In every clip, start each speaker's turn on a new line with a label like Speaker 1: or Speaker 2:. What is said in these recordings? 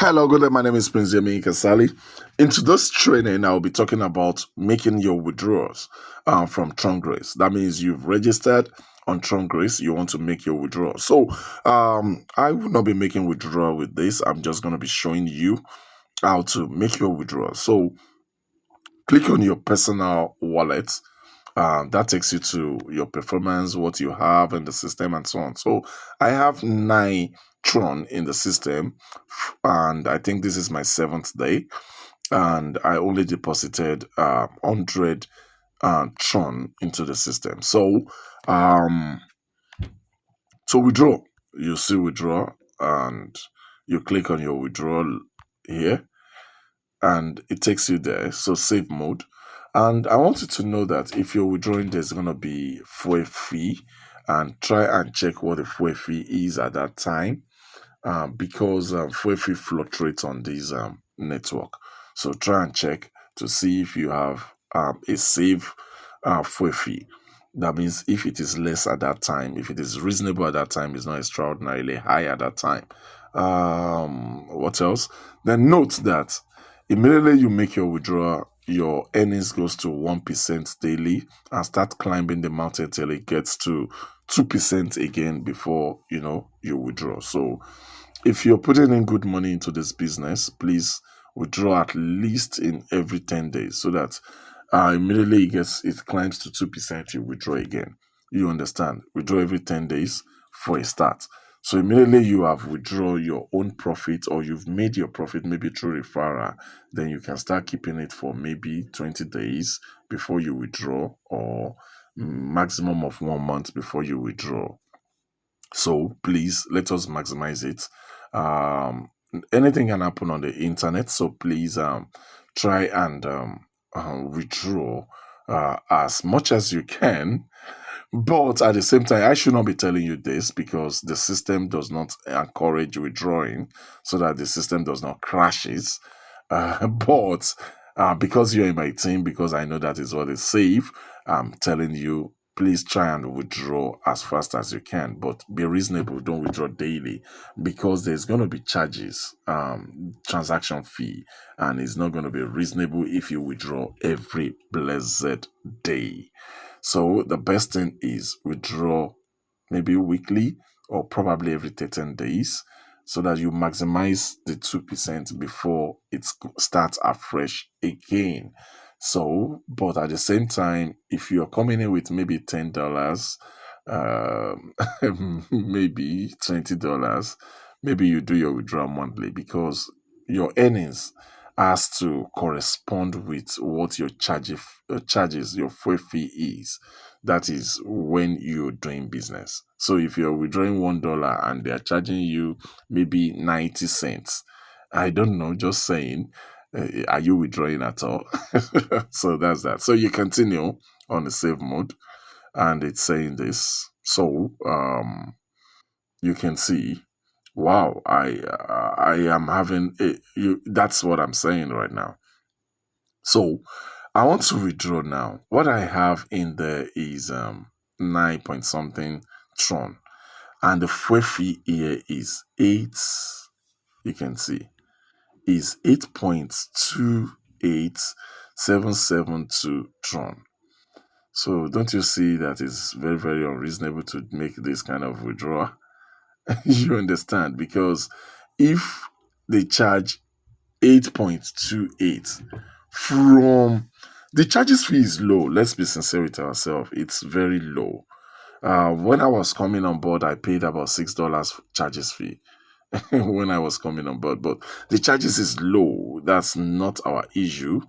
Speaker 1: Hello, good day. My name is Prince Yemi Kasali. In today's training, I'll be talking about making your withdrawals from TRONGRACE. That means you've registered on TRONGRACE, you want to make your withdrawal. So, I will not be making withdrawal with this. I'm just going to be showing you how to make your withdrawal. So, click on your personal wallet. That takes you to your performance, what you have in the system, and so on. So I have 9 Tron in the system, and I think this is my 7th day. And I only deposited 100 Tron into the system. So um, to withdraw, you see withdraw, and you click on your withdrawal here and it takes you there. So save mode. And I want you to know that if you're withdrawing, there's going to be fuel fee, and try and check what the fuel fee is at that time, because fuel fee fluctuates on this network. So try and check to see if you have a safe fuel fee. That means if it is less at that time, if it is reasonable at that time, it's not extraordinarily high at that time. What else? Then note that immediately you make your withdrawal, your earnings goes to 1% daily and start climbing the mountain till it gets to 2% again before you withdraw. So if you're putting in good money into this business, please withdraw at least in every 10 days so that immediately it climbs to 2%, you withdraw again. You understand? Withdraw every 10 days for a start. So immediately you have withdraw your own profit, or you've made your profit maybe through referral, then you can start keeping it for maybe 20 days before you withdraw, or maximum of 1 month before you withdraw. So please let us maximize it. Anything can happen on the internet, so please try and withdraw as much as you can. But at the same time, I should not be telling you this because the system does not encourage withdrawing, so that the system does not crashes. But because you're in my team, because I know that is what is safe, I'm telling you, please try and withdraw as fast as you can, but be reasonable. Don't withdraw daily, because there's going to be charges, transaction fee, and it's not going to be reasonable if you withdraw every blessed day. So the best thing is withdraw maybe weekly or probably every 13 days, so that you maximize the 2% before it starts afresh again. So, but at the same time, if you're coming in with maybe $10, maybe $20, maybe you do your withdrawal monthly, because your earnings has to correspond with what your charges, your fuel fee is. That is when you're doing business. So if you're withdrawing $1 and they're charging you maybe 90 cents, I don't know, just saying, are you withdrawing at all? So that's that. So you continue on the save mode, and it's saying this. So you can see, wow, I am having that's what I'm saying right now. So I want to withdraw now. What I have in there is 9 point something Tron, and the fuel fee here is 8. You can see is 8.28772 Tron. So don't you see that it's very, very unreasonable to make this kind of withdrawal? You understand? Because if they charge 8.28 from the charges fee is low. Let's be sincere with ourselves. It's very low. When I was coming on board, I paid about $6 charges fee when I was coming on board. But the charges is low. That's not our issue.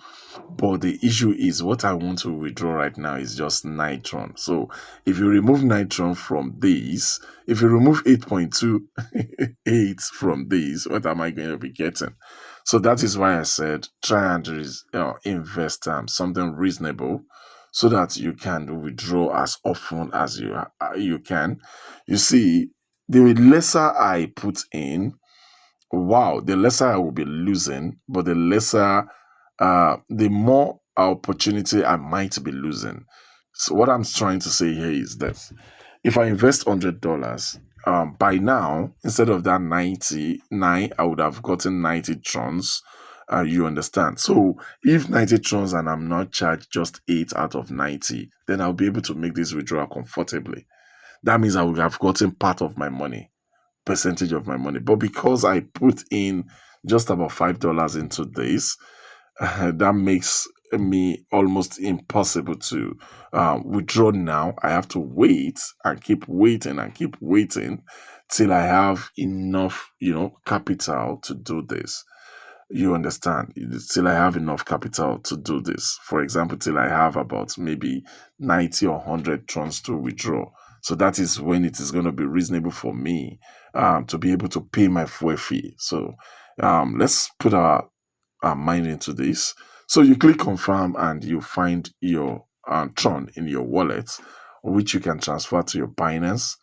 Speaker 1: But the issue is what I want to withdraw right now is just Nitron. So if you remove Nitron from this, if you remove 8.28 from this, what am I going to be getting? So that is why I said try and invest something reasonable, so that you can withdraw as often as you can. You see, the lesser I put in, wow, the lesser I will be losing, but the more opportunity I might be losing. So what I'm trying to say here is that if I invest $100 by now, instead of that 99, I would have gotten 90 trons. You understand? So if 90 trons and I'm not charged just 8 out of 90, then I'll be able to make this withdrawal comfortably. That means I would have gotten part of my money, percentage of my money. But because I put in just about $5 into this, that makes me almost impossible to withdraw now. I have to wait and keep waiting and keep waiting till I have enough, capital to do this. You understand? Till I have enough capital to do this. For example, till I have about maybe 90 or 100 trons to withdraw. So that is when it is going to be reasonable for me to be able to pay my fuel fee. So let's put our mind into this. So you click confirm and you find your Tron in your wallet, which you can transfer to your Binance.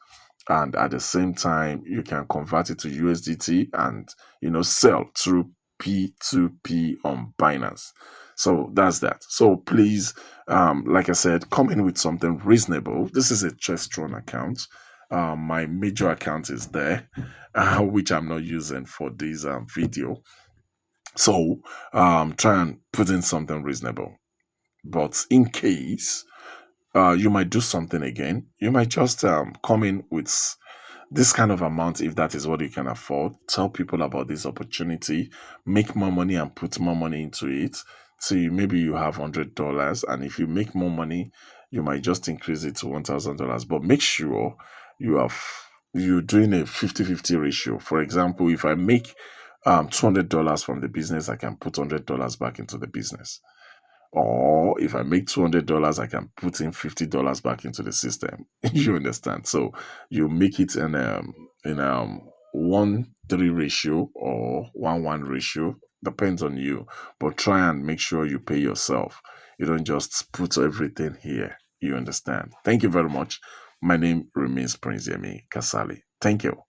Speaker 1: And at the same time, you can convert it to USDT and sell through P2P on Binance. So that's that. So please, like I said, come in with something reasonable. This is a Chestron account. My major account is there, which I'm not using for this video. So try and put in something reasonable. But in case you might do something again, you might just come in with this kind of amount if that is what you can afford. Tell people about this opportunity, make more money and put more money into it. See, maybe you have $100, and if you make more money, you might just increase it to $1,000. But make sure you're doing a 50-50 ratio. For example, if I make $200 from the business, I can put $100 back into the business. Or if I make $200, I can put in $50 back into the system. You understand? So you make it in 1:3 ratio or 1:1 ratio. Depends on you. But try and make sure you pay yourself. You don't just put everything here. You understand? Thank you very much. My name remains Prince Yemi Kasali. Thank you.